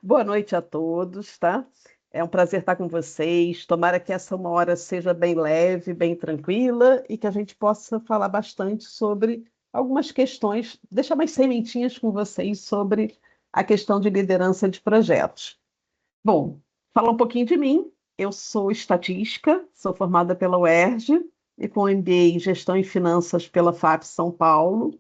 Boa noite a todos, tá? É um prazer estar com vocês. Tomara que essa uma hora seja bem leve, bem tranquila e que a gente possa falar bastante sobre algumas questões, deixar mais sementinhas com vocês sobre a questão de liderança de projetos. Bom, falar um pouquinho de mim. Eu sou estatística, sou formada pela UERJ e com MBA em Gestão e Finanças pela FAP São Paulo.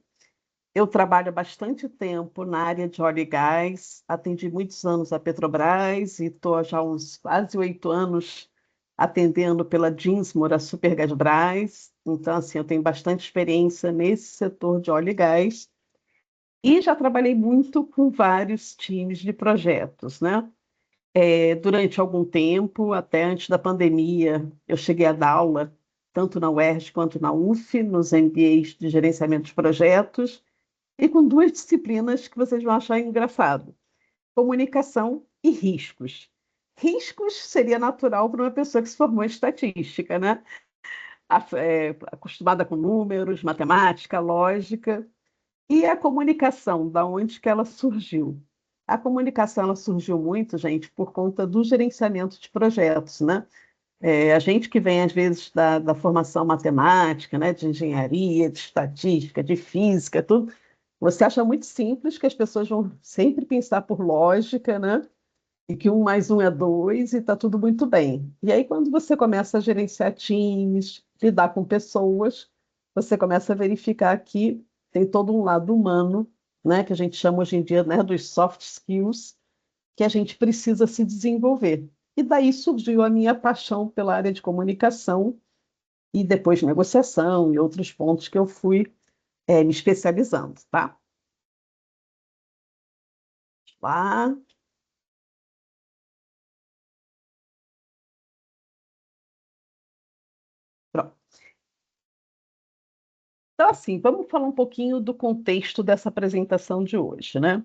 Eu trabalho há bastante tempo na área de óleo e gás, atendi muitos anos a Petrobras e estou já há uns quase 8 anos atendendo pela Dinsmore, a Supergasbras. Então, assim, eu tenho bastante experiência nesse setor de óleo e gás e já trabalhei muito com vários times de projetos, né? Durante algum tempo, até antes da pandemia, eu cheguei a dar aula tanto na UERJ quanto na UF, nos MBAs de gerenciamento de projetos e com duas disciplinas que vocês vão achar engraçado: comunicação e riscos. Riscos seria natural para uma pessoa que se formou em estatística, né? Acostumada com números, matemática, lógica. E a comunicação, da onde que ela surgiu? A comunicação ela surgiu muito, gente, por conta do gerenciamento de projetos, né? A gente que vem, às vezes, da formação matemática, né, de engenharia, de estatística, de física, tudo, você acha muito simples que as pessoas vão sempre pensar por lógica, né? E que um mais um é dois e está tudo muito bem. E aí, quando você começa a gerenciar times, lidar com pessoas, você começa a verificar que tem todo um lado humano, né? Que a gente chama hoje em dia, né, dos soft skills, que a gente precisa se desenvolver. E daí surgiu a minha paixão pela área de comunicação e depois negociação e outros pontos que eu fui, me especializando, tá? Lá. Pronto. Então, assim, vamos falar um pouquinho do contexto dessa apresentação de hoje, né?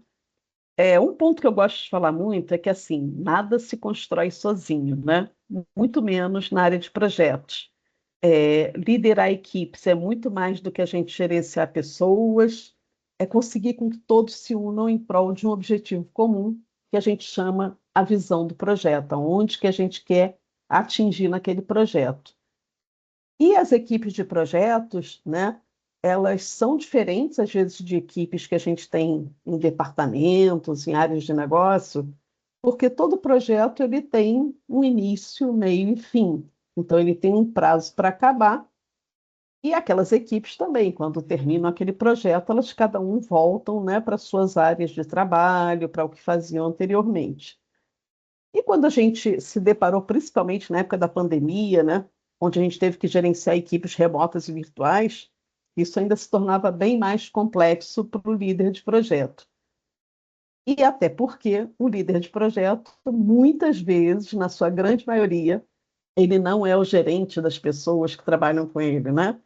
Um ponto que eu gosto de falar muito é que, assim, nada se constrói sozinho, né? Muito menos na área de projetos. Liderar equipes é muito mais do que a gente gerenciar pessoas, é conseguir com que todos se unam em prol de um objetivo comum, que a gente chama a visão do projeto, aonde que a gente quer atingir naquele projeto. E as equipes de projetos, né, elas são diferentes, às vezes, de equipes que a gente tem em departamentos, em áreas de negócio, porque todo projeto ele tem um início, meio e fim. Então, ele tem um prazo para acabar. E aquelas equipes também, quando terminam aquele projeto, elas cada um voltam, né, para suas áreas de trabalho, para o que faziam anteriormente. E quando a gente se deparou, principalmente na época da pandemia, né, onde a gente teve que gerenciar equipes remotas e virtuais, isso ainda se tornava bem mais complexo para o líder de projeto. E até porque o líder de projeto, muitas vezes, na sua grande maioria, ele não é o gerente das pessoas que trabalham com ele, né?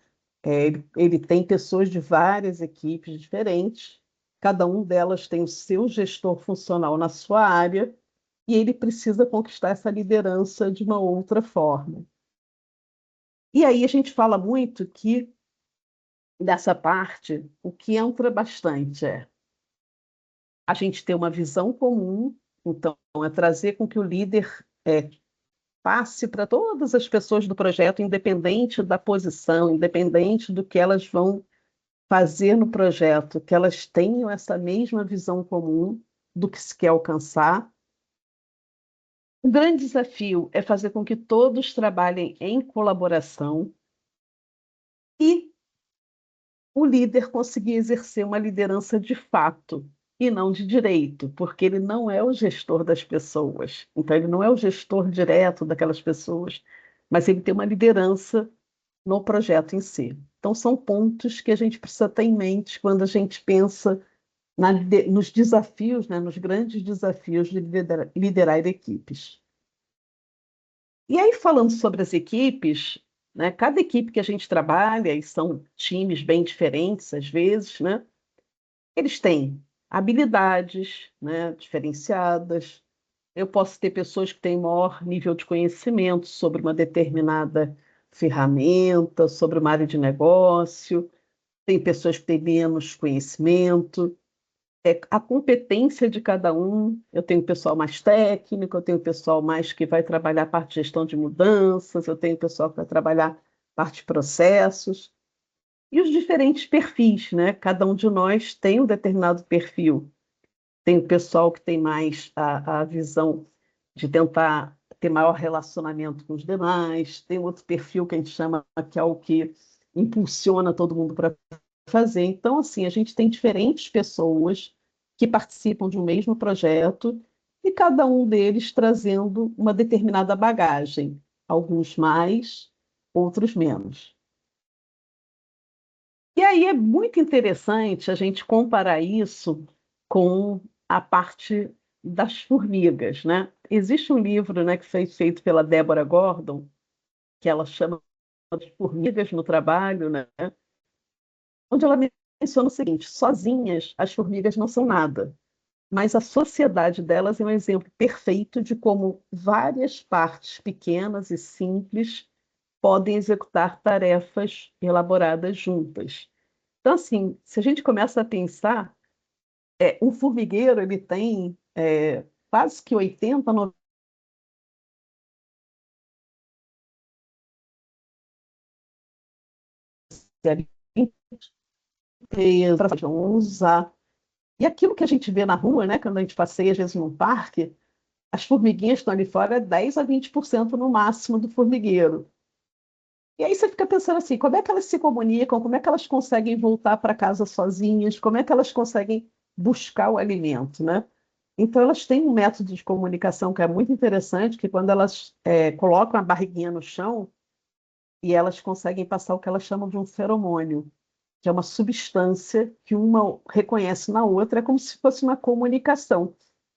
Ele tem pessoas de várias equipes diferentes, cada um delas tem o seu gestor funcional na sua área, e ele precisa conquistar essa liderança de uma outra forma. E aí a gente fala muito que, dessa parte, o que entra bastante é a gente ter uma visão comum, então é trazer com que o líder passe para todas as pessoas do projeto, independente da posição, independente do que elas vão fazer no projeto, que elas tenham essa mesma visão comum do que se quer alcançar. O grande desafio é fazer com que todos trabalhem em colaboração e o líder conseguir exercer uma liderança de fato e não de direito, porque ele não é o gestor das pessoas. Então, ele não é o gestor direto daquelas pessoas, mas ele tem uma liderança no projeto em si. Então, são pontos que a gente precisa ter em mente quando a gente pensa nos desafios, né, nos grandes desafios de liderar equipes. E aí, falando sobre as equipes, né, cada equipe que a gente trabalha, e são times bem diferentes às vezes, né, eles têm habilidades, né, diferenciadas. Eu posso ter pessoas que têm maior nível de conhecimento sobre uma determinada ferramenta, sobre uma área de negócio, tem pessoas que têm menos conhecimento. a competência de cada um. Eu tenho pessoal mais técnico, eu tenho pessoal mais que vai trabalhar a parte de gestão de mudanças, eu tenho pessoal que vai trabalhar parte de processos, e os diferentes perfis, né? Cada um de nós tem um determinado perfil. Tem o pessoal que tem mais a visão de tentar ter maior relacionamento com os demais, tem outro perfil que a gente chama que é o que impulsiona todo mundo para fazer. Então, assim, a gente tem diferentes pessoas que participam de um mesmo projeto e cada um deles trazendo uma determinada bagagem, alguns mais, outros menos. E aí é muito interessante a gente comparar isso com a parte das formigas, né? Existe um livro, né, que foi feito pela Deborah Gordon, que ela chama de Formigas no Trabalho, né? Onde ela menciona o seguinte: sozinhas as formigas não são nada, mas a sociedade delas é um exemplo perfeito de como várias partes pequenas e simples podem executar tarefas elaboradas juntas. Então, assim, se a gente começa a pensar, um formigueiro ele tem quase que 80, 90 empresas vão usar. E aquilo que a gente vê na rua, né, quando a gente passeia, às vezes, num parque, as formiguinhas estão ali fora 10 a 20% no máximo do formigueiro. E aí você fica pensando assim, como é que elas se comunicam, como é que elas conseguem voltar para casa sozinhas, como é que elas conseguem buscar o alimento, né? Então elas têm um método de comunicação que é muito interessante, que quando elas colocam a barriguinha no chão e elas conseguem passar o que elas chamam de um feromônio, que é uma substância que uma reconhece na outra, é como se fosse uma comunicação.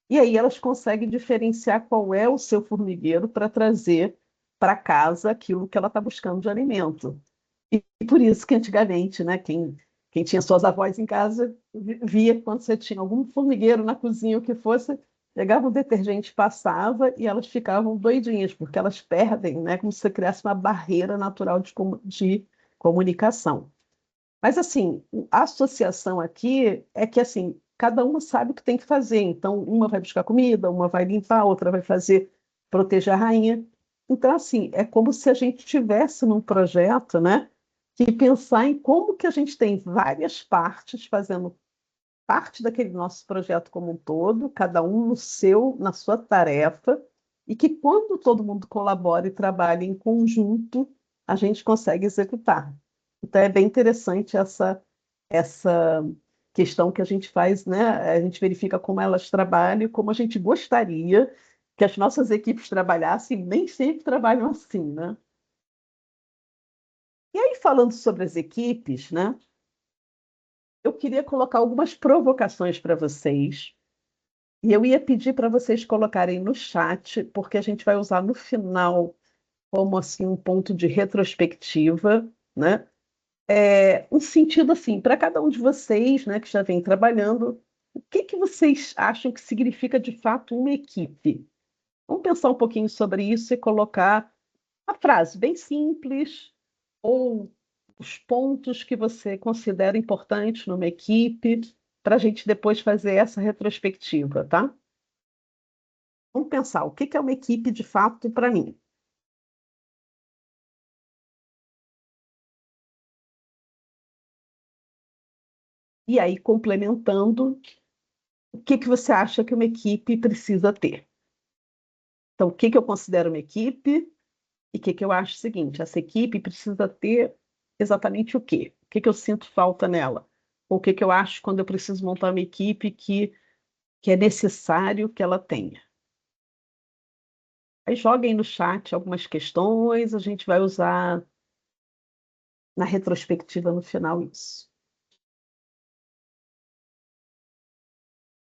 E aí elas conseguem diferenciar qual é o seu formigueiro para trazer para casa aquilo que ela está buscando de alimento. E por isso que antigamente, né, quem tinha suas avós em casa via quando você tinha algum formigueiro na cozinha, o que fosse, pegava o detergente, passava e elas ficavam doidinhas, porque elas perdem, né, como se você criasse uma barreira natural de comunicação. Mas assim, a associação aqui é que assim, cada uma sabe o que tem que fazer. Então, uma vai buscar comida, uma vai limpar, outra vai fazer proteger a rainha. Então, assim, é como se a gente tivesse num projeto, né, que pensar em como que a gente tem várias partes fazendo parte daquele nosso projeto como um todo, cada um no seu, na sua tarefa, e que quando todo mundo colabora e trabalha em conjunto, a gente consegue executar. Então é bem interessante essa questão que a gente faz, né? A gente verifica como elas trabalham, e como a gente gostaria que as nossas equipes trabalhassem, nem sempre trabalham assim, né? E aí, falando sobre as equipes, né? Eu queria colocar algumas provocações para vocês. E eu ia pedir para vocês colocarem no chat, porque a gente vai usar no final como assim um ponto de retrospectiva, né? Um sentido assim, para cada um de vocês, né, que já vem trabalhando, o que que vocês acham que significa de fato uma equipe? Vamos pensar um pouquinho sobre isso e colocar a frase bem simples ou os pontos que você considera importantes numa equipe, para a gente depois fazer essa retrospectiva, tá? Vamos pensar, o que que é uma equipe de fato para mim? E aí, complementando, o que que você acha que uma equipe precisa ter? Então, o que que eu considero uma equipe e o que que eu acho o seguinte, essa equipe precisa ter exatamente o quê? O que que eu sinto falta nela? Ou o que que eu acho quando eu preciso montar uma equipe que é necessário que ela tenha? Aí joguem no chat algumas questões, a gente vai usar na retrospectiva no final isso.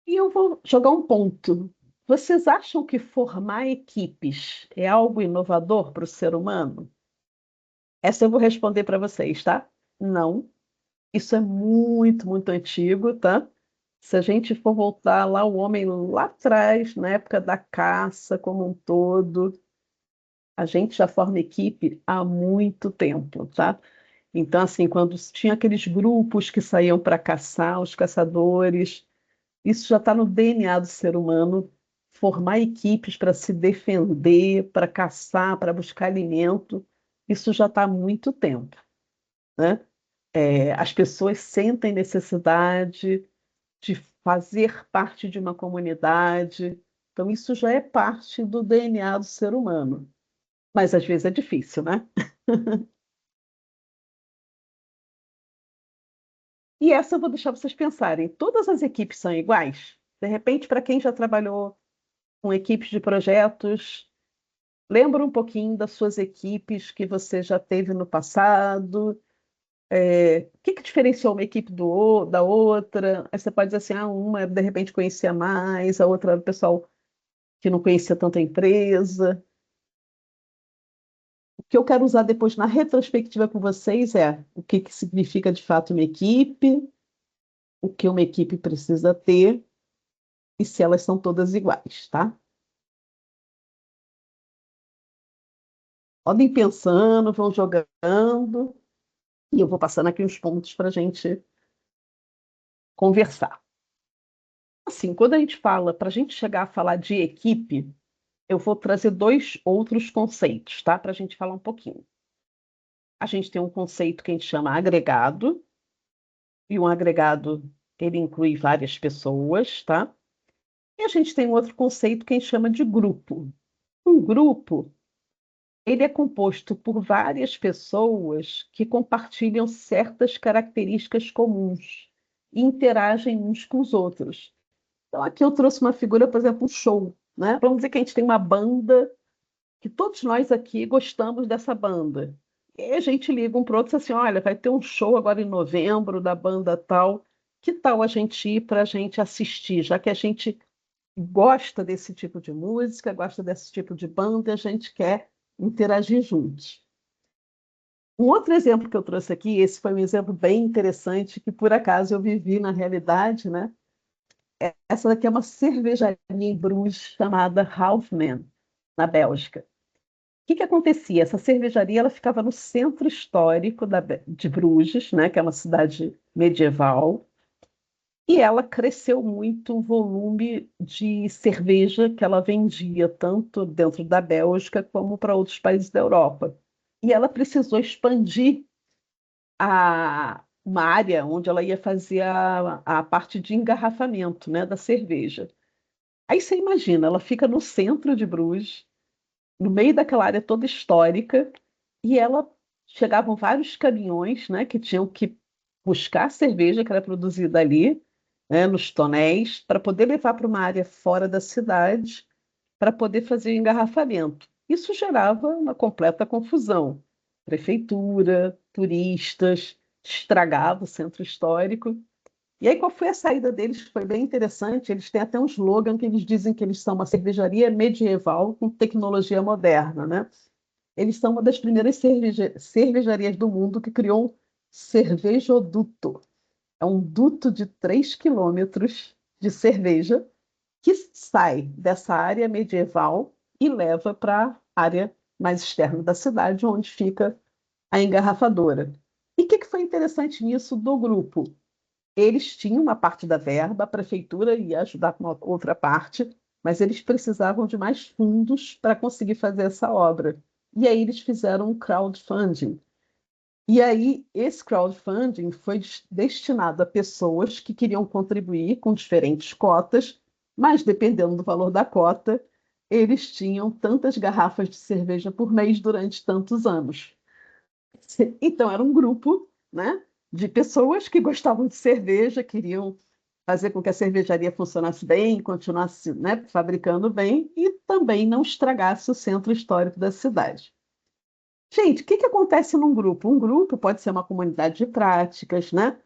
E eu vou jogar um ponto. Vocês acham que formar equipes é algo inovador para o ser humano? Essa eu vou responder para vocês, tá? Não. Isso é muito, muito antigo, tá? Se a gente for voltar lá, o homem lá atrás, na época da caça como um todo, a gente já forma equipe há muito tempo, tá? Então, assim, quando tinha aqueles grupos que saíam para caçar, os caçadores, Isso já está no DNA do ser humano, formar equipes para se defender, para caçar, para buscar alimento. Isso já está há muito tempo, né? As pessoas sentem necessidade de fazer parte de uma comunidade. Então, isso já é parte do DNA do ser humano. Mas às vezes é difícil, né? E essa eu vou deixar vocês pensarem. Todas as equipes são iguais? De repente, para quem já trabalhou com equipes de projetos, lembra um pouquinho das suas equipes que você já teve no passado. O que que diferenciou uma equipe da outra? Aí você pode dizer assim, uma de repente conhecia mais, a outra era o pessoal que não conhecia tanto a empresa. O que eu quero usar depois na retrospectiva com vocês é o que que significa de fato uma equipe, o que uma equipe precisa ter e se elas são todas iguais, tá? Podem ir pensando, vão jogando, e eu vou passando aqui uns pontos para a gente conversar. Assim, quando a gente fala, para a gente chegar a falar de equipe, eu vou trazer dois outros conceitos, tá? Para a gente falar um pouquinho. A gente tem um conceito que a gente chama agregado, e um agregado, ele inclui várias pessoas, tá? E a gente tem um outro conceito que a gente chama de grupo. Um grupo, ele é composto por várias pessoas que compartilham certas características comuns e interagem uns com os outros. Então, aqui eu trouxe uma figura, por exemplo, um show, né? Vamos dizer que a gente tem uma banda que todos nós aqui gostamos dessa banda. E aí a gente liga um para o outro e diz assim: olha, vai ter um show agora em novembro da banda tal. Que tal a gente ir para a gente assistir, já que a gente gosta desse tipo de música, gosta desse tipo de banda, e a gente quer interagir juntos. Um outro exemplo que eu trouxe aqui, esse foi um exemplo bem interessante, que por acaso eu vivi na realidade, né? Essa daqui é uma cervejaria em Bruges chamada Halfman, na Bélgica. O que que acontecia? Essa cervejaria ela ficava no centro histórico de Bruges, né, que é uma cidade medieval, e ela cresceu muito o volume de cerveja que ela vendia, tanto dentro da Bélgica como para outros países da Europa. E ela precisou expandir uma área onde ela ia fazer a parte de engarrafamento, né, da cerveja. Aí você imagina, ela fica no centro de Bruges, no meio daquela área toda histórica, e ela chegavam vários caminhões, né, que tinham que buscar a cerveja que era produzida ali, né, nos tonéis, para poder levar para uma área fora da cidade, para poder fazer o engarrafamento. Isso gerava uma completa confusão. Prefeitura, turistas, estragava o centro histórico. E aí, qual foi a saída deles? Foi bem interessante. Eles têm até um slogan que eles dizem que eles são uma cervejaria medieval com tecnologia moderna, né? Eles são uma das primeiras cervejarias do mundo que criou um cervejoduto. É um duto de 3 quilômetros de cerveja que sai dessa área medieval e leva para a área mais externa da cidade, onde fica a engarrafadora. E o que foi interessante nisso do grupo? Eles tinham uma parte da verba, a prefeitura ia ajudar com a outra parte, mas eles precisavam de mais fundos para conseguir fazer essa obra. E aí eles fizeram um crowdfunding. E aí esse crowdfunding foi destinado a pessoas que queriam contribuir com diferentes cotas, mas dependendo do valor da cota, eles tinham tantas garrafas de cerveja por mês durante tantos anos. Então, era um grupo, né, de pessoas que gostavam de cerveja, queriam fazer com que a cervejaria funcionasse bem, continuasse, né, fabricando bem e também não estragasse o centro histórico da cidade. Gente, o que que acontece num grupo? Um grupo pode ser uma comunidade de práticas, né?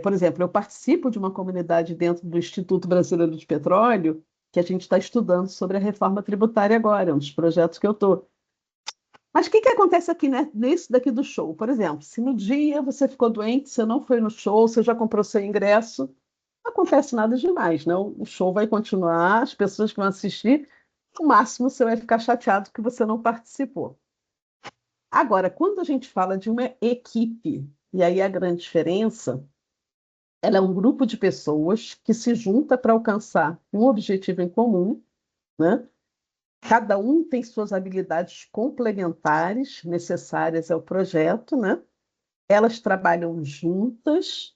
Por exemplo, eu participo de uma comunidade dentro do Instituto Brasileiro de Petróleo, que a gente está estudando sobre a reforma tributária agora, é um dos projetos que eu estou. Mas o que que acontece aqui, né, nesse daqui do show? Por exemplo, se no dia você ficou doente, você não foi no show, você já comprou seu ingresso, não acontece nada demais, né? O show vai continuar, as pessoas que vão assistir, no máximo você vai ficar chateado que você não participou. Agora, quando a gente fala de uma equipe, e aí a grande diferença Ela é um grupo de pessoas que se junta para alcançar um objetivo em comum, né? Cada um tem suas habilidades complementares necessárias ao projeto, né? Elas trabalham juntas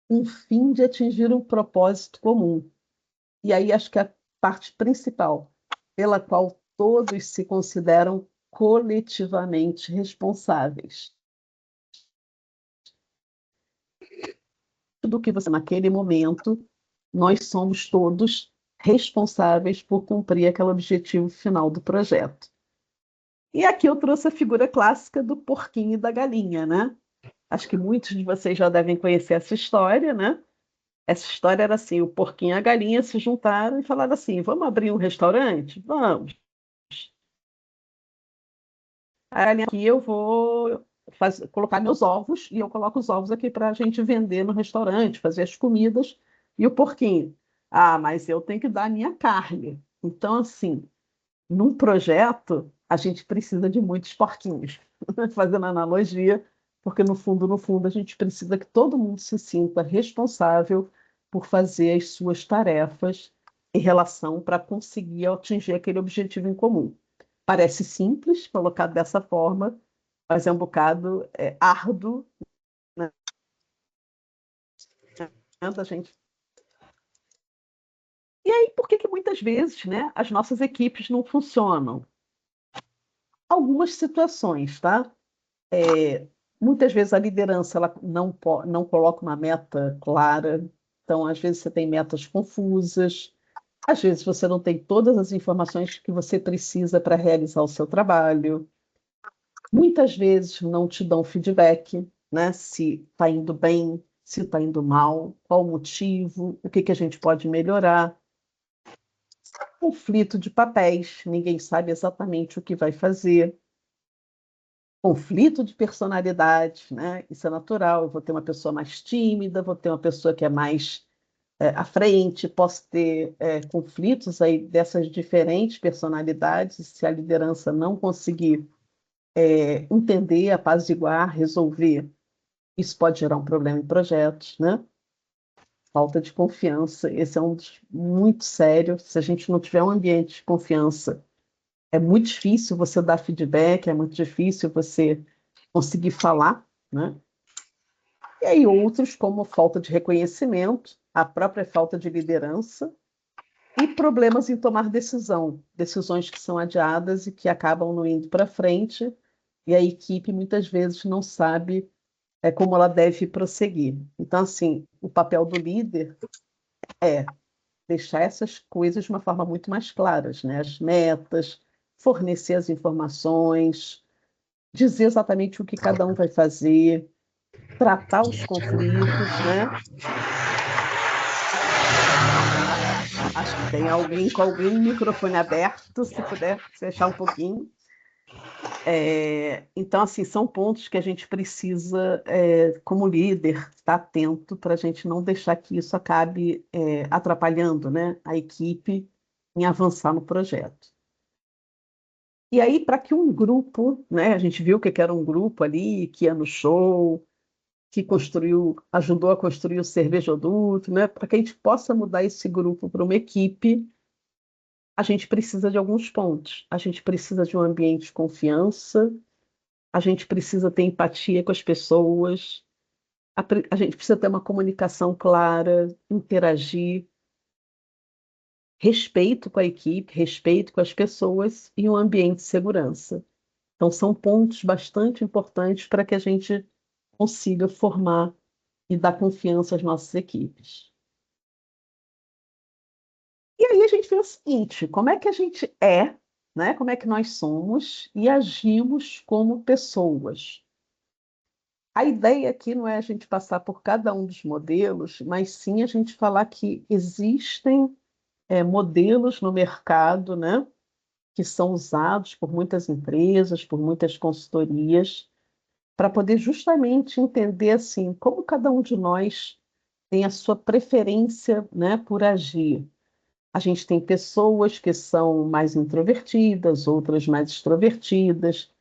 com o fim de atingir um propósito comum. E aí acho que a parte principal, pela qual todos se consideram coletivamente responsáveis. Do que você, naquele momento, nós somos todos responsáveis por cumprir aquele objetivo final do projeto. E aqui eu trouxe a figura clássica do porquinho e da galinha, né? Acho que muitos de vocês já devem conhecer essa história, né? Essa história era assim: o porquinho e a galinha se juntaram e falaram assim: vamos abrir um restaurante? Vamos. A galinha aqui eu vou colocar meus ovos e eu coloco os ovos aqui para a gente vender no restaurante, fazer as comidas. E o porquinho: ah, mas eu tenho que dar a minha carne. Então, assim, num projeto, a gente precisa de muitos porquinhos, fazendo analogia, porque no fundo, a gente precisa que todo mundo se sinta responsável por fazer as suas tarefas em relação para conseguir atingir aquele objetivo em comum. Parece simples, colocado dessa forma, mas é um bocado árduo, né, da gente. E aí, por que que muitas vezes, né, as nossas equipes não funcionam? Algumas situações, tá? Muitas vezes a liderança ela não coloca uma meta clara, então às vezes você tem metas confusas, às vezes você não tem todas as informações que você precisa para realizar o seu trabalho, muitas vezes não te dão feedback, né? Se está indo bem, se está indo mal, qual o motivo, o que que a gente pode melhorar. Conflito de papéis, ninguém sabe exatamente o que vai fazer. Conflito de personalidade, né? Isso é natural. Eu vou ter uma pessoa mais tímida, vou ter uma pessoa que é mais à frente, posso ter conflitos aí dessas diferentes personalidades. Se a liderança não conseguir entender, apaziguar, resolver, isso pode gerar um problema em projetos, né? Falta de confiança, esse é um dos muito sério. Se a gente não tiver um ambiente de confiança, é muito difícil você dar feedback, é muito difícil você conseguir falar, né? E aí outros, como falta de reconhecimento, a própria falta de liderança e problemas em tomar decisão, decisões que são adiadas e que acabam não indo para frente, e a equipe muitas vezes não sabe como ela deve prosseguir. Então, assim, o papel do líder é deixar essas coisas de uma forma muito mais claras, né? As metas, fornecer as informações, dizer exatamente o que cada um vai fazer, tratar os conflitos, né? Acho que tem alguém com algum microfone aberto, se puder fechar um pouquinho. Então, assim, são pontos que a gente precisa, como líder, estar atento para a gente não deixar que isso acabe, atrapalhando, né, a equipe em avançar no projeto. E aí, para que um grupo, né, a gente viu que era um grupo ali, que ia no show, que construiu, ajudou a construir o cervejoduto, né, para que a gente possa mudar esse grupo para uma equipe, a gente precisa de alguns pontos. A gente precisa de um ambiente de confiança, a gente precisa ter empatia com as pessoas, a gente precisa ter uma comunicação clara, interagir, respeito com a equipe, respeito com as pessoas e um ambiente de segurança. Então, são pontos bastante importantes para que a gente consiga formar e dar confiança às nossas equipes. E aí a gente vê o seguinte: como é que a gente é, né? Como é que nós somos e agimos como pessoas. A ideia aqui não é a gente passar por cada um dos modelos, mas sim a gente falar que existem modelos no mercado, né, que são usados por muitas empresas, por muitas consultorias, para poder justamente entender assim como cada um de nós tem a sua preferência, né, por agir. A gente tem pessoas que são mais introvertidas, outras mais extrovertidas.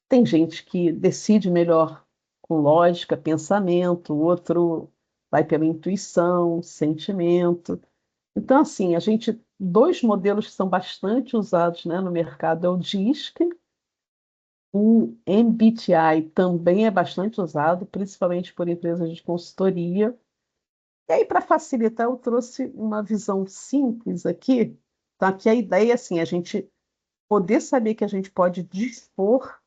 Tem gente que decide melhor com lógica, pensamento, outro vai pela intuição, sentimento. Então, assim, dois modelos que são bastante usados, né, no mercado é o DISC, o MBTI também é bastante usado, principalmente por empresas de consultoria. E aí, para facilitar, eu trouxe uma visão simples aqui, tá? Que a ideia é assim, a gente poder saber que a gente pode dispor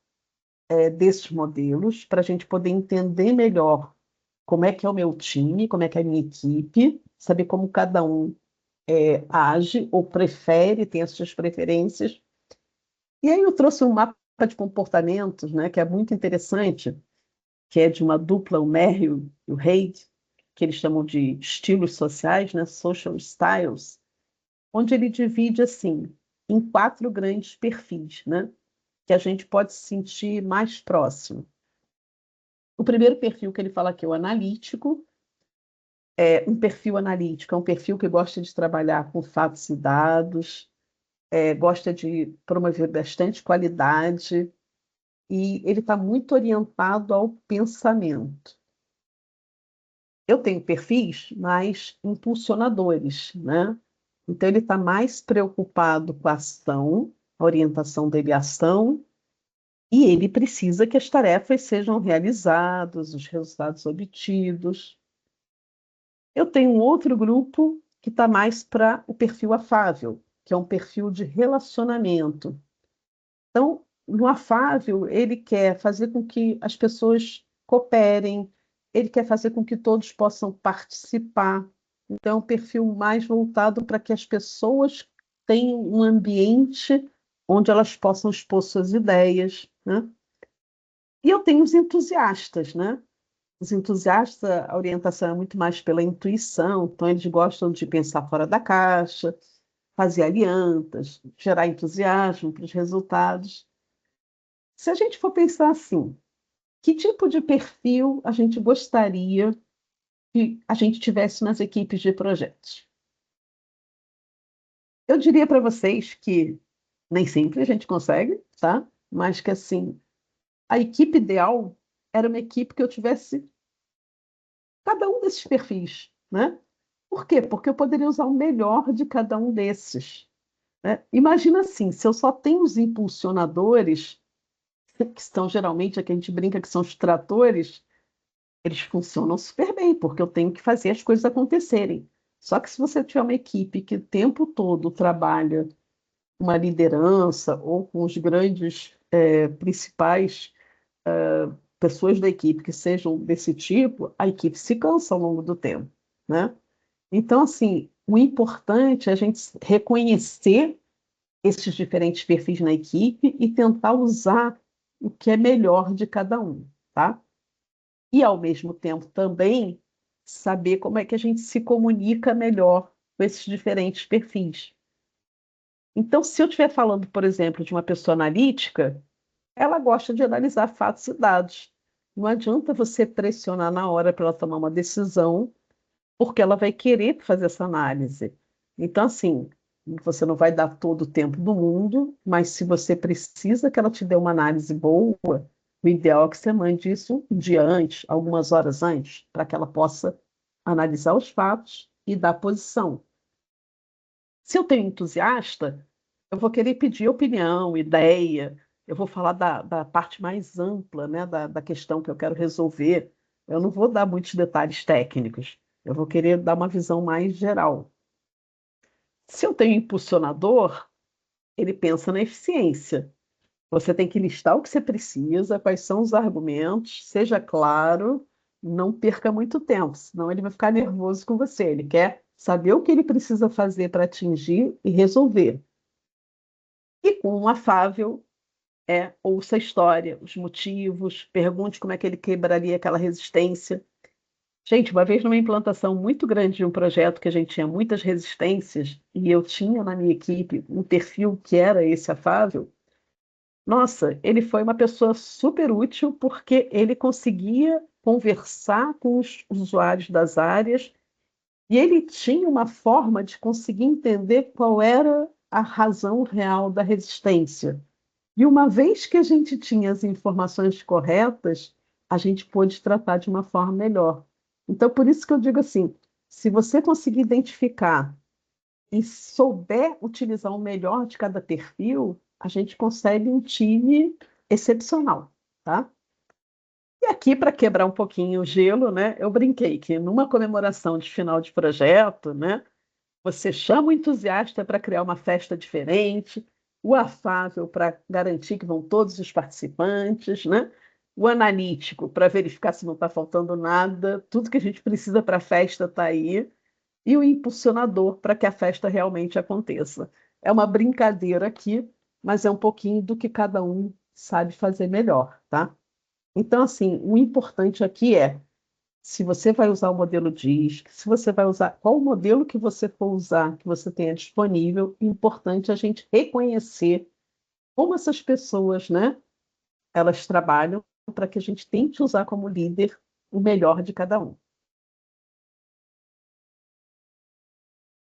desses modelos para a gente poder entender melhor como é que é o meu time, como é que é a minha equipe, saber como cada um age ou prefere, tem as suas preferências. E aí eu trouxe um mapa de comportamentos, né, que é muito interessante, que é de uma dupla, o Merrill e o Haid, que eles chamam de estilos sociais, né, social styles, onde ele divide assim em quatro grandes perfis, né, que a gente pode se sentir mais próximo. O primeiro perfil que ele fala que é o analítico, um perfil analítico, é um perfil que gosta de trabalhar com fatos e dados, gosta de promover bastante qualidade e ele está muito orientado ao pensamento. Eu tenho perfis mais impulsionadores, né? Então ele está mais preocupado com a ação, a orientação dele à ação, e ele precisa que as tarefas sejam realizadas, os resultados obtidos. Eu tenho um outro grupo que está mais para o perfil afável, que é um perfil de relacionamento. Então, no afável, ele quer fazer com que as pessoas cooperem, ele quer fazer com que todos possam participar. Então, é um perfil mais voltado para que as pessoas tenham um ambiente onde elas possam expor suas ideias, né? E eu tenho os entusiastas, né? Os entusiastas, a orientação é muito mais pela intuição, então eles gostam de pensar fora da caixa, fazer alianças, gerar entusiasmo para os resultados. Se a gente for pensar assim, que tipo de perfil a gente gostaria que a gente tivesse nas equipes de projetos? Eu diria para vocês que nem sempre a gente consegue, tá? Mas que assim, a equipe ideal era uma equipe que eu tivesse cada um desses perfis, né? Por quê? Porque eu poderia usar o melhor de cada um desses, né? Imagina assim, se eu só tenho os impulsionadores, que são geralmente a que a gente brinca que são os tratores, eles funcionam super bem, porque eu tenho que fazer as coisas acontecerem. Só que se você tiver uma equipe que o tempo todo trabalha uma liderança ou com os grandes principais pessoas da equipe que sejam desse tipo, a equipe se cansa ao longo do tempo, né? Então, assim, o importante é a gente reconhecer esses diferentes perfis na equipe e tentar usar o que é melhor de cada um, tá? E, ao mesmo tempo, também saber como é que a gente se comunica melhor com esses diferentes perfis. Então, se eu estiver falando, por exemplo, de uma pessoa analítica, ela gosta de analisar fatos e dados. Não adianta você pressionar na hora para ela tomar uma decisão, porque ela vai querer fazer essa análise. Então, assim, você não vai dar todo o tempo do mundo, mas se você precisa que ela te dê uma análise boa, o ideal é que você mande isso um dia antes, algumas horas antes, para que ela possa analisar os fatos e dar posição. Se eu tenho entusiasta, eu vou querer pedir opinião, ideia, eu vou falar da parte mais ampla, né, da questão que eu quero resolver. Eu não vou dar muitos detalhes técnicos, eu vou querer dar uma visão mais geral. Se eu tenho impulsionador, ele pensa na eficiência. Você tem que listar o que você precisa, quais são os argumentos, seja claro, não perca muito tempo, senão ele vai ficar nervoso com você. Ele quer saber o que ele precisa fazer para atingir e resolver. E com um afável, ouça a história, os motivos, pergunte como é que ele quebraria aquela resistência. Gente, uma vez numa implantação muito grande de um projeto que a gente tinha muitas resistências, e eu tinha na minha equipe um perfil que era esse afável, nossa, ele foi uma pessoa super útil porque ele conseguia conversar com os usuários das áreas e ele tinha uma forma de conseguir entender qual era a razão real da resistência. E uma vez que a gente tinha as informações corretas, a gente pôde tratar de uma forma melhor. Então, por isso que eu digo assim, se você conseguir identificar e souber utilizar o melhor de cada perfil, a gente consegue um time excepcional, tá? E aqui, para quebrar um pouquinho o gelo, né, eu brinquei que numa comemoração de final de projeto, né, você chama o entusiasta para criar uma festa diferente, o afável para garantir que vão todos os participantes, né? O analítico para verificar se não está faltando nada, tudo que a gente precisa para a festa está aí, e o impulsionador para que a festa realmente aconteça. É uma brincadeira aqui, mas é um pouquinho do que cada um sabe fazer melhor, tá? Então, assim, o importante aqui é se você vai usar o modelo DISC, se você vai usar qual o modelo que você for usar, que você tenha disponível, é importante a gente reconhecer como essas pessoas, né, elas trabalham para que a gente tente usar como líder o melhor de cada um.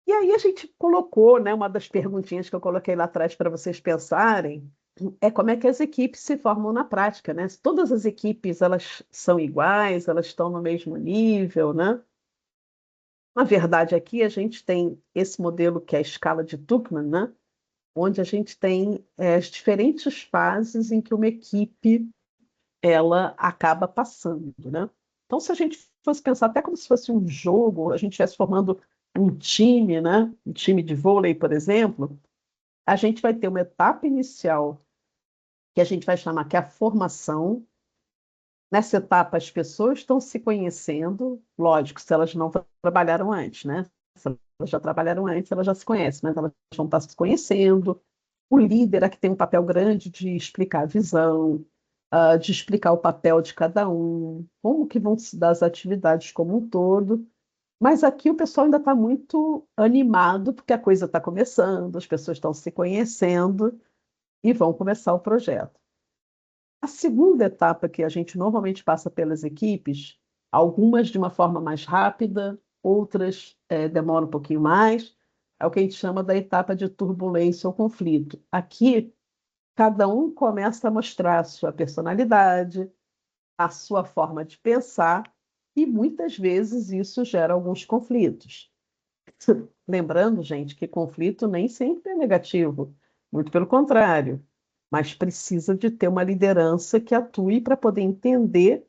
E aí a gente colocou, né, uma das perguntinhas que eu coloquei lá atrás para vocês pensarem, é como é que as equipes se formam na prática, né? Se todas as equipes elas são iguais, elas estão no mesmo nível, né? Na verdade, aqui a gente tem esse modelo que é a escala de Tuckman, né? Onde a gente tem as diferentes fases em que uma equipe ela acaba passando, né? Então, se a gente fosse pensar até como se fosse um jogo, a gente estivesse formando um time, né? Um time de vôlei, por exemplo, a gente vai ter uma etapa inicial que a gente vai chamar que é a formação. Nessa etapa, as pessoas estão se conhecendo, lógico, se elas não trabalharam antes, né? Se elas já trabalharam antes, elas já se conhecem, mas elas vão estar se conhecendo. O líder aqui tem um papel grande de explicar a visão, de explicar o papel de cada um, como que vão se dar as atividades como um todo. Mas aqui o pessoal ainda está muito animado, porque a coisa está começando, as pessoas estão se conhecendo e vão começar o projeto. A segunda etapa que a gente normalmente passa pelas equipes, algumas de uma forma mais rápida, outras demoram um pouquinho mais, é o que a gente chama da etapa de turbulência ou conflito. Aqui, cada um começa a mostrar a sua personalidade, a sua forma de pensar, e muitas vezes isso gera alguns conflitos. Lembrando, gente, que conflito nem sempre é negativo, muito pelo contrário, mas precisa de ter uma liderança que atue para poder entender,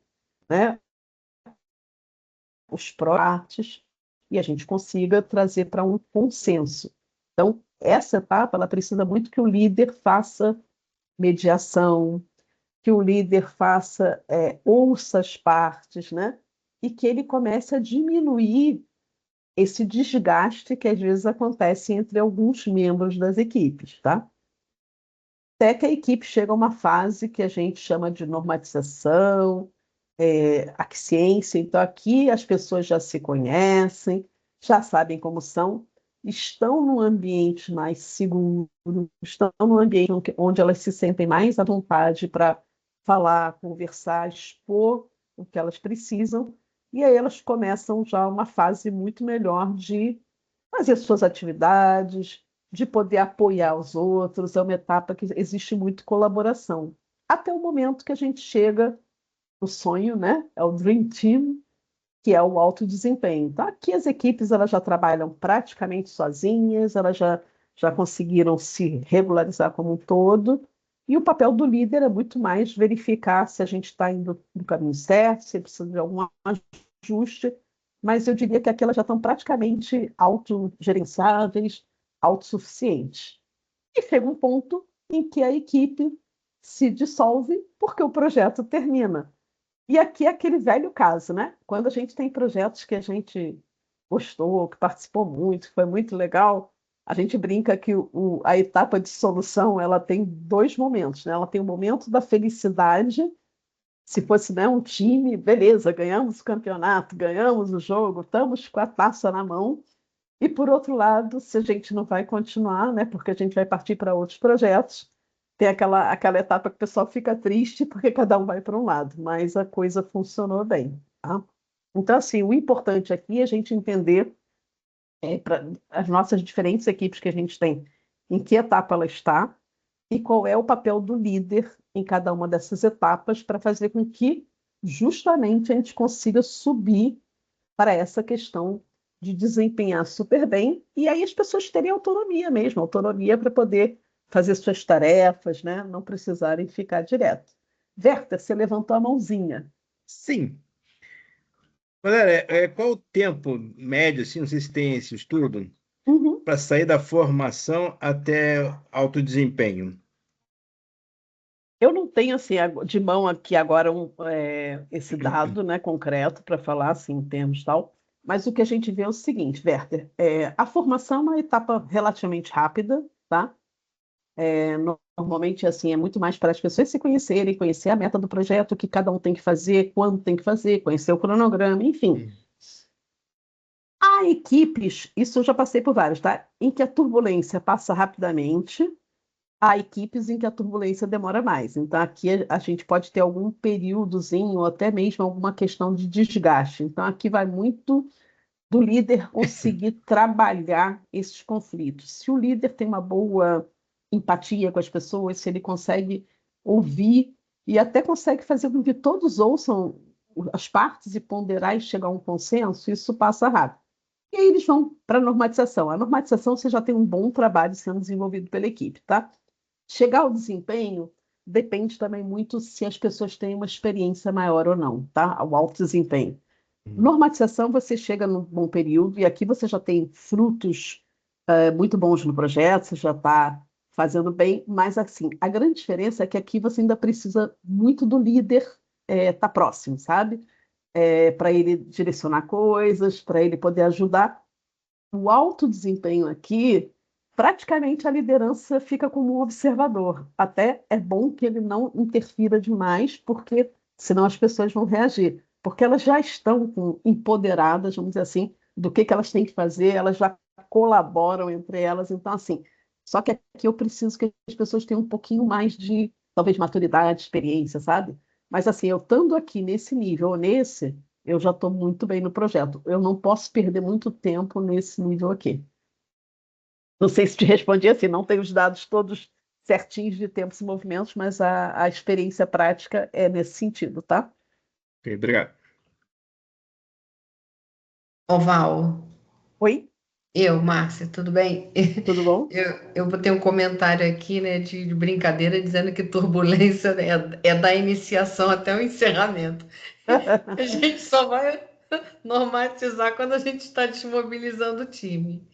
né, os pró-partes e a gente consiga trazer para um consenso. Então, essa etapa, ela precisa muito que o líder faça mediação, que o líder faça, ouça as partes, né, e que ele comece a diminuir esse desgaste que às vezes acontece entre alguns membros das equipes, tá? Até que a equipe chega a uma fase que a gente chama de normatização, aquiescência. Então, aqui as pessoas já se conhecem, já sabem como são, estão num ambiente mais seguro, estão num ambiente onde elas se sentem mais à vontade para falar, conversar, expor o que elas precisam, e aí elas começam já uma fase muito melhor de fazer suas atividades, de poder apoiar os outros. É uma etapa que existe muito colaboração. Até o momento que a gente chega no sonho, né? É o Dream Team, que é o alto desempenho. Então, aqui as equipes elas já trabalham praticamente sozinhas, já conseguiram se regularizar como um todo, e o papel do líder é muito mais verificar se a gente está indo no caminho certo, se precisa de algum ajuste, mas eu diria que aqui elas já estão praticamente autogerenciáveis, autossuficientes. E chega um ponto em que a equipe se dissolve porque o projeto termina. E aqui é aquele velho caso, né? Quando a gente tem projetos que a gente gostou, que participou muito, que foi muito legal, a gente brinca que a etapa de solução ela tem dois momentos, né? Ela tem o momento da felicidade, se fosse, né, um time, beleza, ganhamos o campeonato, ganhamos o jogo, estamos com a taça na mão. E por outro lado, se a gente não vai continuar, né, porque a gente vai partir para outros projetos, tem aquela etapa que o pessoal fica triste porque cada um vai para um lado, mas a coisa funcionou bem, tá? Então, assim, o importante aqui é a gente entender para as nossas diferentes equipes que a gente tem, em que etapa ela está e qual é o papel do líder em cada uma dessas etapas para fazer com que justamente a gente consiga subir para essa questão de desempenhar super bem, e aí as pessoas terem autonomia mesmo, autonomia para poder fazer suas tarefas, né? Não precisarem ficar direto. Werther, você levantou a mãozinha. Sim. Galera, qual o tempo médio, assim, não sei se tem esse estudo, Uhum. para sair da formação até alto desempenho? Eu não tenho assim de mão aqui agora esse dado, né, concreto para falar assim em termos tal, mas o que a gente vê é o seguinte, Werther, a formação é uma etapa relativamente rápida, tá? Normalmente assim é muito mais para as pessoas se conhecerem, conhecer a meta do projeto, o que cada um tem que fazer, quando tem que fazer, conhecer o cronograma, enfim. Hum. Há equipes, isso eu já passei por vários, tá? Em que a turbulência passa rapidamente. Há equipes em que a turbulência demora mais. Então, aqui a gente pode ter algum períodozinho, ou até mesmo alguma questão de desgaste. Então, aqui vai muito do líder conseguir trabalhar esses conflitos. Se o líder tem uma boa empatia com as pessoas, se ele consegue ouvir e até consegue fazer com que todos ouçam as partes e ponderar e chegar a um consenso, isso passa rápido. E aí eles vão para a normatização. A normatização você já tem um bom trabalho sendo desenvolvido pela equipe, tá? Chegar ao desempenho depende também muito se as pessoas têm uma experiência maior ou não, tá? O alto desempenho. Hum. Normatização, você chega num bom período e aqui você já tem frutos muito bons no projeto, você já está fazendo bem, mas assim, a grande diferença é que aqui você ainda precisa muito do líder estar próximo, sabe? Para ele direcionar coisas, para ele poder ajudar. O alto desempenho aqui, praticamente a liderança fica como um observador. Até é bom que ele não interfira demais, porque senão as pessoas vão reagir. Porque elas já estão empoderadas, vamos dizer assim, do que elas têm que fazer, elas já colaboram entre elas. Então, assim, só que aqui eu preciso que as pessoas tenham um pouquinho mais de, talvez, maturidade, experiência, sabe? Mas, assim, eu estando aqui nesse nível ou nesse, eu já estou muito bem no projeto. Eu não posso perder muito tempo nesse nível aqui. Não sei se te respondi assim, não tenho os dados todos certinhos de tempos e movimentos, mas a experiência prática é nesse sentido, tá? Ok, obrigado. Oval, Oi, Márcia, tudo bem? tudo bom? Eu botei um comentário aqui, né, de brincadeira, dizendo que turbulência é da iniciação até o encerramento. A gente só vai normatizar quando a gente está desmobilizando o time.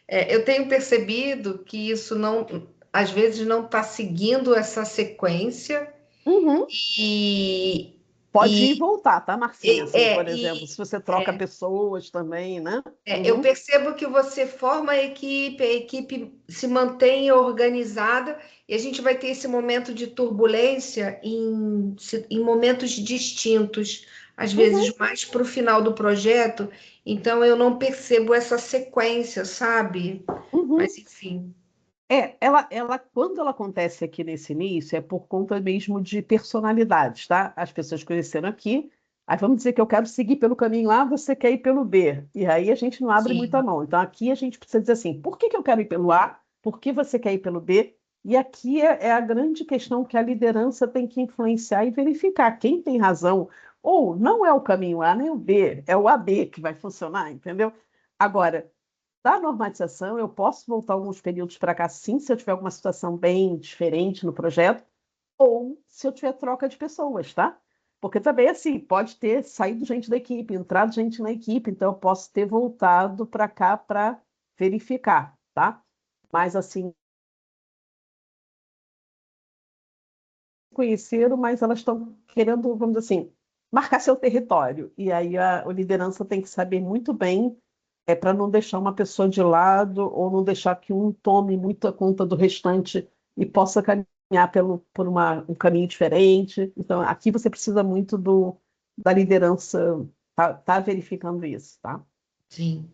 Eu tenho percebido que isso não, às vezes não está seguindo essa sequência Uhum. e, Pode ir e e, voltar, tá, Marcinha? e, Assim, por é, exemplo, se você troca pessoas também, né? Eu Uhum. percebo que você forma a equipe se mantém organizada e a gente vai ter esse momento de turbulência em momentos distintos, às Uhum. vezes mais para o final do projeto, então eu não percebo essa sequência, sabe? Uhum. Mas enfim, Quando ela acontece aqui nesse início, é por conta mesmo de personalidades, tá? As pessoas conheceram aqui, aí vamos dizer que eu quero seguir pelo caminho A, você quer ir pelo B. E aí a gente não abre muita sim, mão. Então aqui a gente precisa dizer assim, por que que eu quero ir pelo A? Por que você quer ir pelo B? E aqui é a grande questão que a liderança tem que influenciar e verificar quem tem razão. Ou não é o caminho A nem o B, é o AB que vai funcionar, entendeu? Agora, da normatização, eu posso voltar alguns períodos para cá, sim, se eu tiver alguma situação bem diferente no projeto, ou se eu tiver troca de pessoas, tá? Porque também, assim, pode ter saído gente da equipe, entrado gente na equipe, então eu posso ter voltado para cá para verificar, tá? Mas, assim, conheceram, mas elas estão querendo, vamos dizer assim, marcar seu território. E aí a liderança tem que saber muito bem para não deixar uma pessoa de lado ou não deixar que um tome muita conta do restante e possa caminhar por um caminho diferente. Então, aqui você precisa muito da liderança tá verificando isso, tá? sim,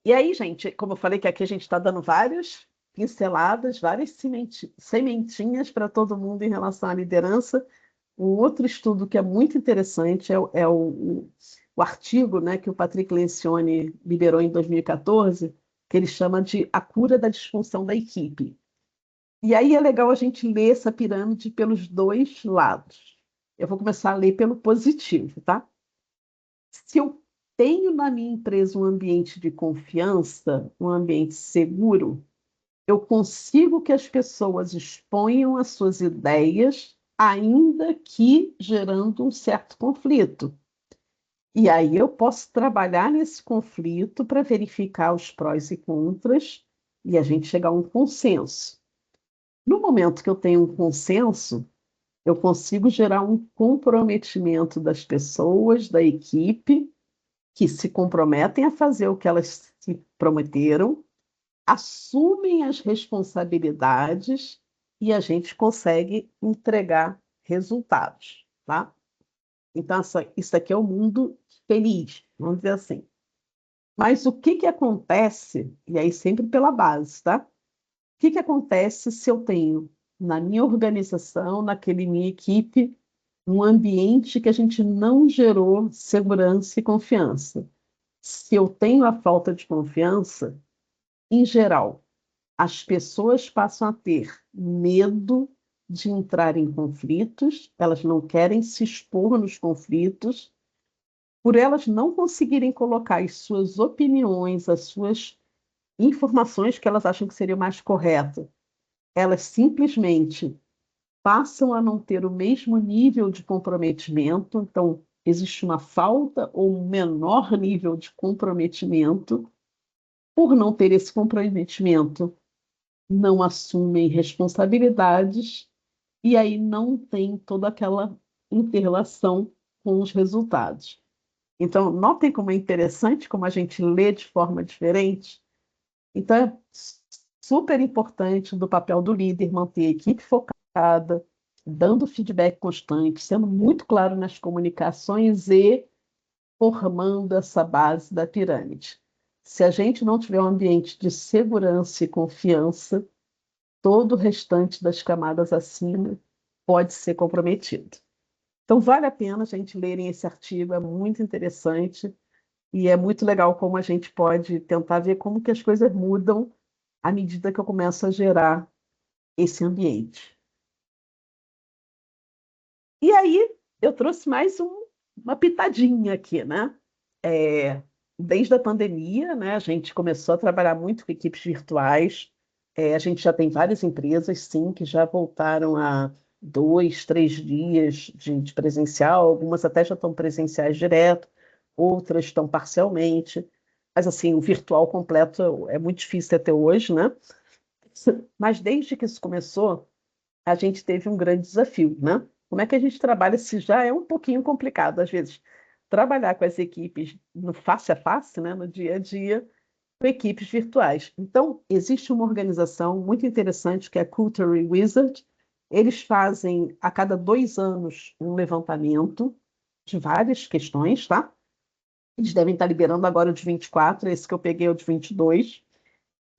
E aí, gente, como eu falei que aqui a gente está dando várias pinceladas, várias sementinhas para todo mundo em relação à liderança. Um outro estudo que é muito interessante o artigo, né, que o Patrick Lencioni liberou em 2014, que ele chama de A Cura da Disfunção da Equipe. E aí é legal a gente ler essa pirâmide pelos dois lados. Eu vou começar a ler pelo positivo, tá? Se eu tenho na minha empresa um ambiente de confiança, um ambiente seguro, eu consigo que as pessoas exponham as suas ideias, ainda que gerando um certo conflito. E aí eu posso trabalhar nesse conflito para verificar os prós e contras e a gente chegar a um consenso. No momento que eu tenho um consenso, eu consigo gerar um comprometimento das pessoas, da equipe, que se comprometem a fazer o que elas se prometeram, assumem as responsabilidades e a gente consegue entregar resultados, tá? Então, isso aqui é o mundo feliz, vamos dizer assim. Mas o que que acontece, e aí sempre pela base, tá? O que que acontece se eu tenho na minha organização, naquele minha equipe, um ambiente que a gente não gerou segurança e confiança? Se eu tenho a falta de confiança, em geral, as pessoas passam a ter medo de entrar em conflitos, elas não querem se expor nos conflitos, por elas não conseguirem colocar as suas opiniões, as suas informações que elas acham que seriam mais corretas, elas simplesmente passam a não ter o mesmo nível de comprometimento, então existe uma falta ou um menor nível de comprometimento. Por não ter esse comprometimento, não assumem responsabilidades e aí não tem toda aquela interrelação com os resultados. Então, notem como é interessante, como a gente lê de forma diferente. Então, é super importante do papel do líder manter a equipe focada, dando feedback constante, sendo muito claro nas comunicações e formando essa base da pirâmide. Se a gente não tiver um ambiente de segurança e confiança, todo o restante das camadas acima pode ser comprometido. Então, vale a pena a gente lerem esse artigo, é muito interessante e é muito legal como a gente pode tentar ver como que as coisas mudam à medida que eu começo a gerar esse ambiente. E aí, eu trouxe mais uma pitadinha aqui, né? É, desde a pandemia, né, a gente começou a trabalhar muito com equipes virtuais. A gente já tem várias empresas, sim, que já voltaram a 2, 3 dias de presencial, algumas até já estão presenciais direto, outras estão parcialmente. Mas, assim, o virtual completo é muito difícil até hoje, né? Mas desde que isso começou, a gente teve um grande desafio, né? Como é que a gente trabalha se já é um pouquinho complicado, às vezes, trabalhar com as equipes no face a face, né, no dia a dia, com equipes virtuais. Então, existe uma organização muito interessante que é a Culture Wizard. Eles fazem a cada 2 anos um levantamento de várias questões, tá? Eles devem estar liberando agora o de 24, esse que eu peguei é o de 22.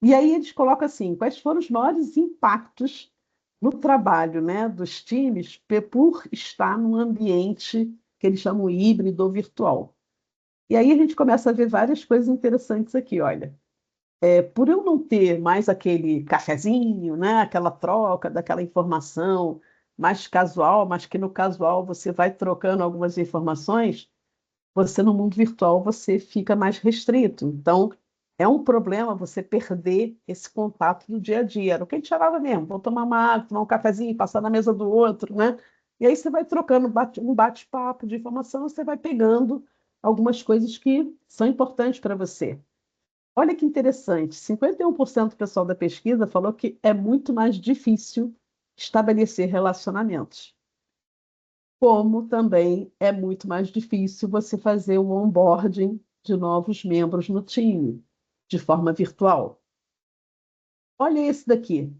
E aí eles colocam assim, quais foram os maiores impactos no trabalho, né, dos times por estar num ambiente que eles chamam híbrido ou virtual. E aí a gente começa a ver várias coisas interessantes aqui, olha. Por eu não ter mais aquele cafezinho, né, aquela troca daquela informação mais casual, mas que no casual você vai trocando algumas informações, você no mundo virtual você fica mais restrito. Então, é um problema você perder esse contato do dia a dia. Era o que a gente chamava mesmo, vou tomar uma água, tomar um cafezinho, passar na mesa do outro, né? E aí você vai trocando um bate-papo de informação, você vai pegando algumas coisas que são importantes para você. Olha que interessante, 51% do pessoal da pesquisa falou que é muito mais difícil estabelecer relacionamentos, como também é muito mais difícil você fazer o onboarding de novos membros no time, de forma virtual. Olha esse daqui.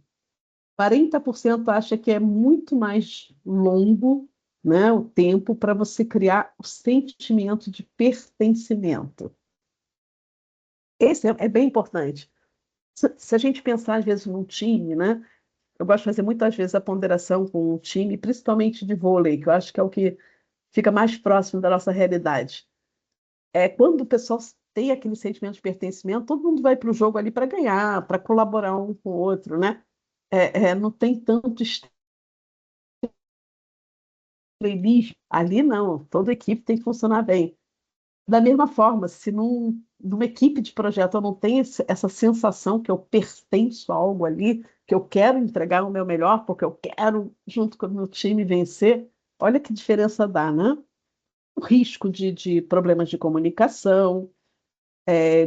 40% acha que é muito mais longo, né, o tempo para você criar o sentimento de pertencimento. Esse é bem importante. Se a gente pensar, às vezes, num time, né? Eu gosto de fazer muitas vezes a ponderação com um time, principalmente de vôlei, que eu acho que é o que fica mais próximo da nossa realidade. Quando o pessoal tem aquele sentimento de pertencimento, todo mundo vai para o jogo ali para ganhar, para colaborar um com o outro, né? Não tem tanto estrelismo. Ali não, toda equipe tem que funcionar bem. Da mesma forma, se numa equipe de projeto eu não tenho essa sensação que eu pertenço a algo ali, que eu quero entregar o meu melhor, porque eu quero, junto com o meu time, vencer, olha que diferença dá, né? O risco de problemas de comunicação,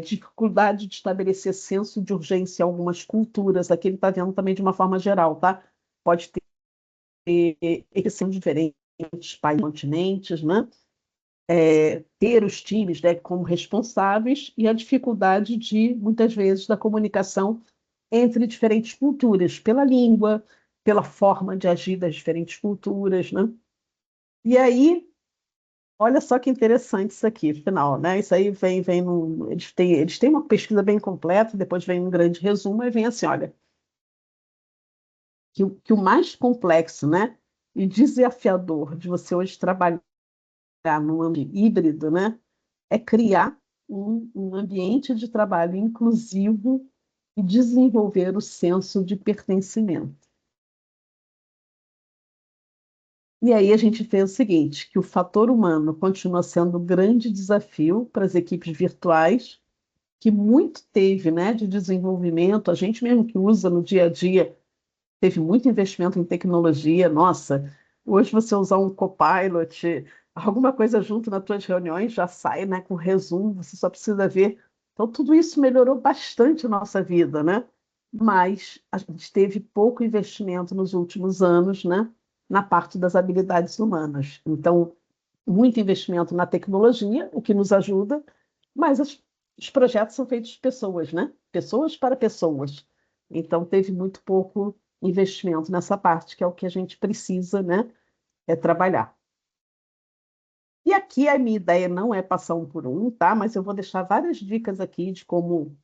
dificuldade de estabelecer senso de urgência em algumas culturas, aqui ele está vendo também de uma forma geral, tá? Pode ter eleições diferentes, países, continentes, né? Ter os times, né, como responsáveis e a dificuldade de, muitas vezes, da comunicação entre diferentes culturas, pela língua, pela forma de agir das diferentes culturas, né? E aí, olha só que interessante isso aqui, afinal, né? Isso aí eles têm uma pesquisa bem completa, depois vem um grande resumo e vem assim, olha, que o mais complexo, né, e desafiador de você hoje trabalhar num ambiente híbrido, né, é criar um ambiente de trabalho inclusivo e desenvolver o senso de pertencimento. E aí a gente fez o seguinte, que o fator humano continua sendo um grande desafio para as equipes virtuais, que muito teve, né, de desenvolvimento, a gente mesmo que usa no dia a dia, teve muito investimento em tecnologia. Nossa, hoje você usar um Copilot, alguma coisa junto nas tuas reuniões, já sai, né, com resumo, você só precisa ver. Então, tudo isso melhorou bastante a nossa vida, né? Mas a gente teve pouco investimento nos últimos anos, né, na parte das habilidades humanas. Então, muito investimento na tecnologia, o que nos ajuda, mas os projetos são feitos de pessoas, né? Pessoas para pessoas. Então, teve muito pouco investimento nessa parte, que é o que a gente precisa, né? Trabalhar. E aqui a minha ideia não é passar um por um, tá? Mas eu vou deixar várias dicas aqui de como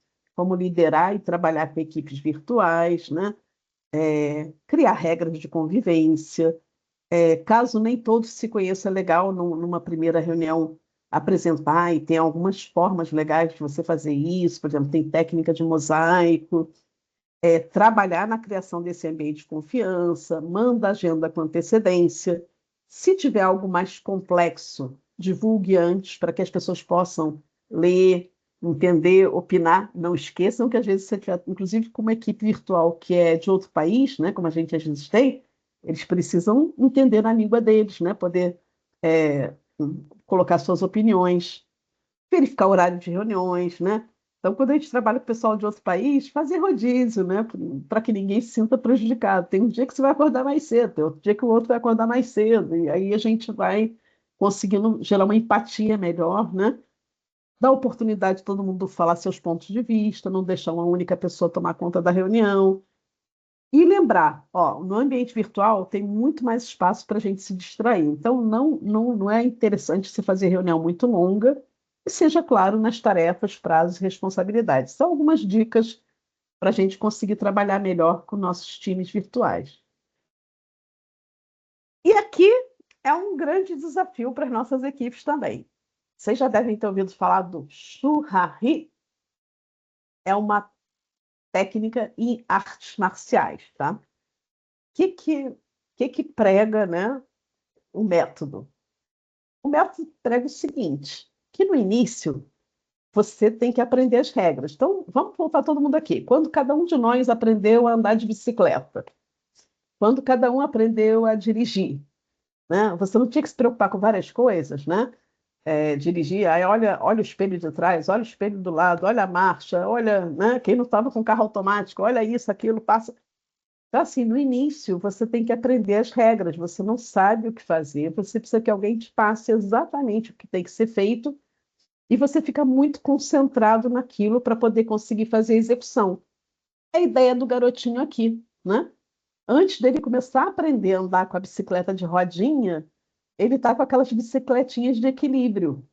liderar e trabalhar com equipes virtuais, né? Criar regras de convivência. Caso nem todos se conheçam, é legal numa primeira reunião apresentar, e tem algumas formas legais de você fazer isso, por exemplo, tem técnica de mosaico, trabalhar na criação desse ambiente de confiança, manda a agenda com antecedência. Se tiver algo mais complexo, divulgue antes para que as pessoas possam ler, entender, opinar. Não esqueçam que às vezes você tiver, inclusive com uma equipe virtual que é de outro país, né, como a gente às vezes tem, eles precisam entender a língua deles, né, poder é, colocar suas opiniões, verificar o horário de reuniões, né? Então, quando a gente trabalha com o pessoal de outro país, fazer rodízio, né? Para que ninguém se sinta prejudicado. Tem um dia que você vai acordar mais cedo, tem outro dia que o outro vai acordar mais cedo, e aí a gente vai conseguindo gerar uma empatia melhor, né? Dar oportunidade de todo mundo falar seus pontos de vista, não deixar uma única pessoa tomar conta da reunião. E lembrar, ó, no ambiente virtual tem muito mais espaço para a gente se distrair. Então, não é interessante você fazer reunião muito longa, e seja claro nas tarefas, prazos e responsabilidades. São algumas dicas para a gente conseguir trabalhar melhor com nossos times virtuais. E aqui é um grande desafio para as nossas equipes também. Vocês já devem ter ouvido falar do Shurari, é uma técnica em artes marciais, tá? Que prega, né, o método? O método prega o seguinte, que no início você tem que aprender as regras. Então, vamos voltar todo mundo aqui. Quando cada um de nós aprendeu a andar de bicicleta, quando cada um aprendeu a dirigir, né? Você não tinha que se preocupar com várias coisas, né? Dirigir, aí olha o espelho de trás, olha o espelho do lado, olha a marcha, olha, né? Quem não estava com carro automático, olha isso, aquilo, passa. Então, assim, no início, você tem que aprender as regras, você não sabe o que fazer, você precisa que alguém te passe exatamente o que tem que ser feito, e você fica muito concentrado naquilo para poder conseguir fazer a execução. É a ideia do garotinho aqui, né? Antes dele começar a aprender a andar com a bicicleta de rodinha, ele está com aquelas bicicletinhas de equilíbrio,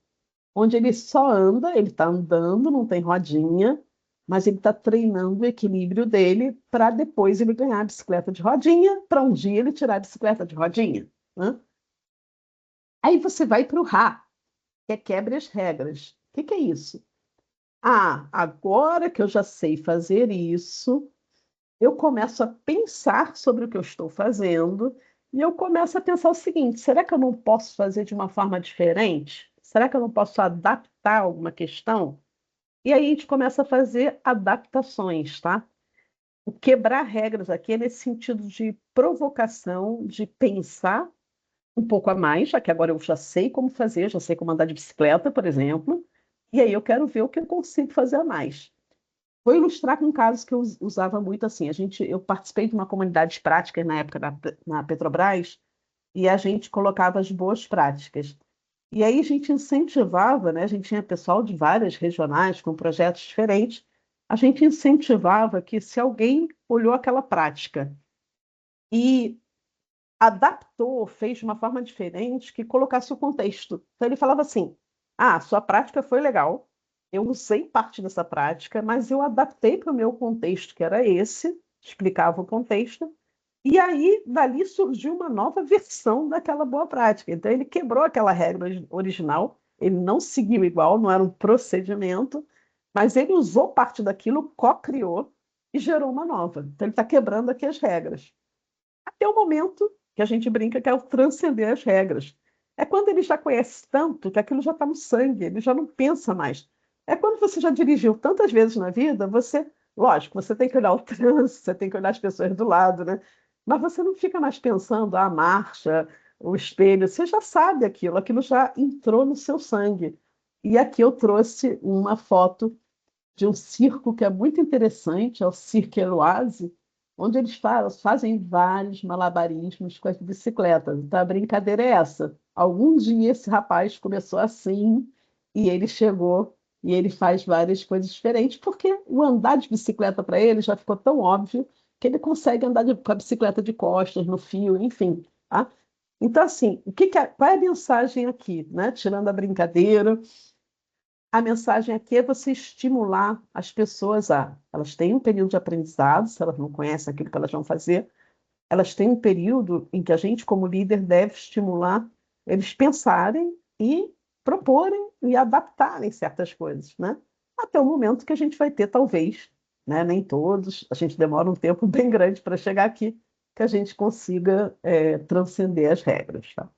onde ele só anda, ele está andando, não tem rodinha, mas ele está treinando o equilíbrio dele para depois ele ganhar a bicicleta de rodinha, para um dia ele tirar a bicicleta de rodinha, né? Aí você vai para o Rá, que é quebre as regras. O que é isso? Ah, agora que eu já sei fazer isso, eu começo a pensar sobre o que eu estou fazendo e eu começo a pensar o seguinte: será que eu não posso fazer de uma forma diferente? Será que eu não posso adaptar alguma questão? E aí a gente começa a fazer adaptações, tá? O quebrar regras aqui é nesse sentido de provocação, de pensar um pouco a mais, já que agora eu já sei como fazer, já sei como andar de bicicleta, por exemplo, e aí eu quero ver o que eu consigo fazer a mais. Vou ilustrar com um caso que eu usava muito assim. Eu participei de uma comunidade de práticas na época na Petrobras, e a gente colocava as boas práticas. E aí a gente incentivava, né? A gente tinha pessoal de várias regionais com projetos diferentes. A gente incentivava que se alguém olhou aquela prática e adaptou, fez de uma forma diferente, que colocasse o contexto. Então ele falava assim: "Ah, sua prática foi legal. Eu usei parte dessa prática, mas eu adaptei para o meu contexto, que era esse", explicava o contexto. E aí, dali surgiu uma nova versão daquela boa prática. Então, ele quebrou aquela regra original, ele não seguiu igual, não era um procedimento, mas ele usou parte daquilo, co-criou e gerou uma nova. Então, ele está quebrando aqui as regras. Até o momento que a gente brinca que é o transcender as regras. É quando ele já conhece tanto que aquilo já está no sangue, ele já não pensa mais. É quando você já dirigiu tantas vezes na vida, lógico, você tem que olhar o trânsito, você tem que olhar as pessoas do lado, né? Mas você não fica mais pensando a marcha, o espelho, você já sabe aquilo já entrou no seu sangue. E aqui eu trouxe uma foto de um circo que é muito interessante, é o Cirque Eloise, onde eles fazem vários malabarismos com as bicicletas. Então, a brincadeira é essa. Algum dia esse rapaz começou assim e ele chegou e ele faz várias coisas diferentes, porque o andar de bicicleta para ele já ficou tão óbvio que ele consegue andar com a bicicleta de costas, no fio, enfim. Tá? Então, assim, qual é a mensagem aqui, né? Tirando a brincadeira, a mensagem aqui é você estimular as pessoas elas têm um período de aprendizado, se elas não conhecem aquilo que elas vão fazer, elas têm um período em que a gente, como líder, deve estimular eles pensarem e proporem e adaptarem certas coisas, né? Até o momento que a gente vai ter, talvez, né? Nem todos, a gente demora um tempo bem grande para chegar aqui, que a gente consiga transcender as regras, tá?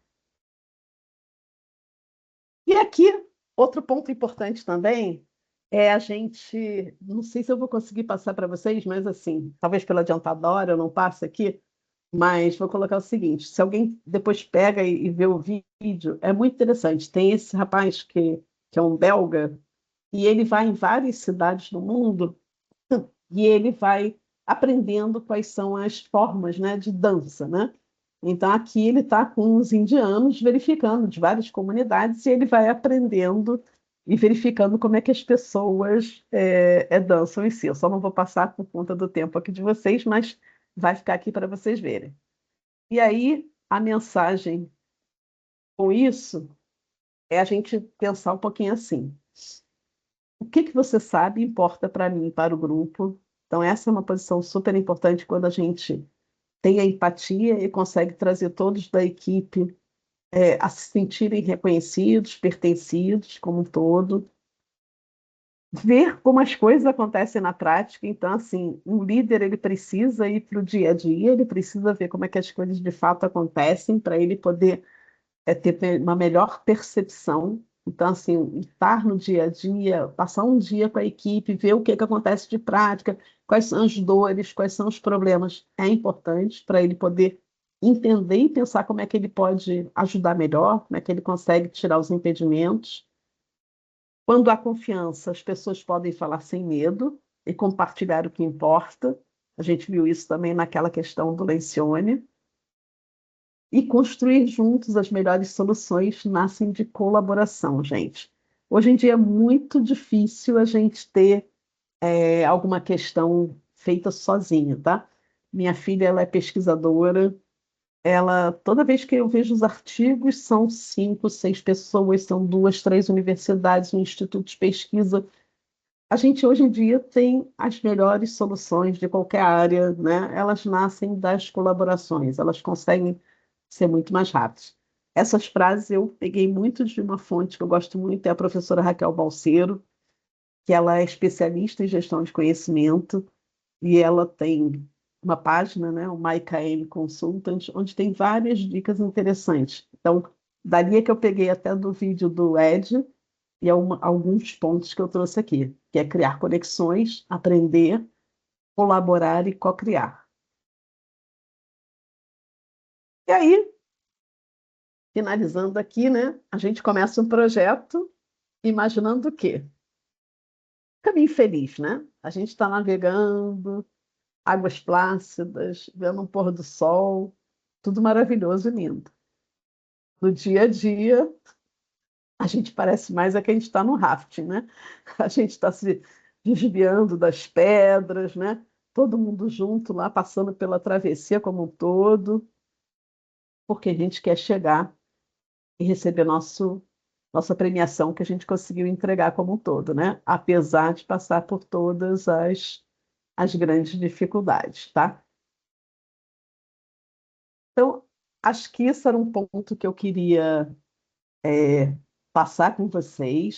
E aqui, outro ponto importante também é a gente, não sei se eu vou conseguir passar para vocês, mas assim, talvez pela adiantada da hora eu não passe aqui, mas vou colocar o seguinte: se alguém depois pega e vê o vídeo, é muito interessante. Tem esse rapaz que é um belga, e ele vai em várias cidades do mundo e ele vai aprendendo quais são as formas, né, de dança, né? Então aqui ele está com os indianos verificando de várias comunidades e ele vai aprendendo e verificando como é que as pessoas dançam em si. Eu só não vou passar por conta do tempo aqui de vocês, mas vai ficar aqui para vocês verem. E aí a mensagem com isso é a gente pensar um pouquinho assim: o que que você sabe importa para mim, para o grupo? Então, essa é uma posição super importante quando a gente tem a empatia e consegue trazer todos da equipe a se sentirem reconhecidos, pertencidos como um todo. Ver como as coisas acontecem na prática. Então, assim, um líder ele precisa ir para o dia a dia, ele precisa ver como é que as coisas de fato acontecem para ele poder ter uma melhor percepção. Então, assim, estar no dia a dia, passar um dia com a equipe, ver o que que acontece de prática, quais são as dores, quais são os problemas, é importante para ele poder entender e pensar como é que ele pode ajudar melhor, como é que ele consegue tirar os impedimentos. Quando há confiança, as pessoas podem falar sem medo e compartilhar o que importa. A gente viu isso também naquela questão do Lencioni. E construir juntos as melhores soluções nascem de colaboração, gente. Hoje em dia é muito difícil a gente ter alguma questão feita sozinha, tá? Minha filha, ela é pesquisadora, toda vez que eu vejo os artigos, são 5, 6 pessoas, são 2, 3 universidades, um instituto de pesquisa. A gente hoje em dia tem as melhores soluções de qualquer área, né? Elas nascem das colaborações, elas conseguem ser muito mais rápidas. Essas frases eu peguei muito de uma fonte que eu gosto muito, é a professora Raquel Balseiro, que ela é especialista em gestão de conhecimento, e ela tem uma página, né, o MyKM Consultant, onde tem várias dicas interessantes. Então, Dali é que eu peguei até do vídeo do Ed e alguns pontos que eu trouxe aqui, que é criar conexões, aprender, colaborar e co-criar. E aí, finalizando aqui, né, a gente começa um projeto imaginando o quê? Caminho feliz, né? A gente está navegando, águas plácidas, vendo um pôr do sol, tudo maravilhoso e lindo. No dia a dia, a gente parece mais a que a gente está no rafting, né? A gente está se desviando das pedras, né? Todo mundo junto lá, passando pela travessia como um todo, porque a gente quer chegar e receber nossa premiação que a gente conseguiu entregar como um todo, né? Apesar de passar por todas as grandes dificuldades, tá? Então, acho que isso era um ponto que eu queria passar com vocês.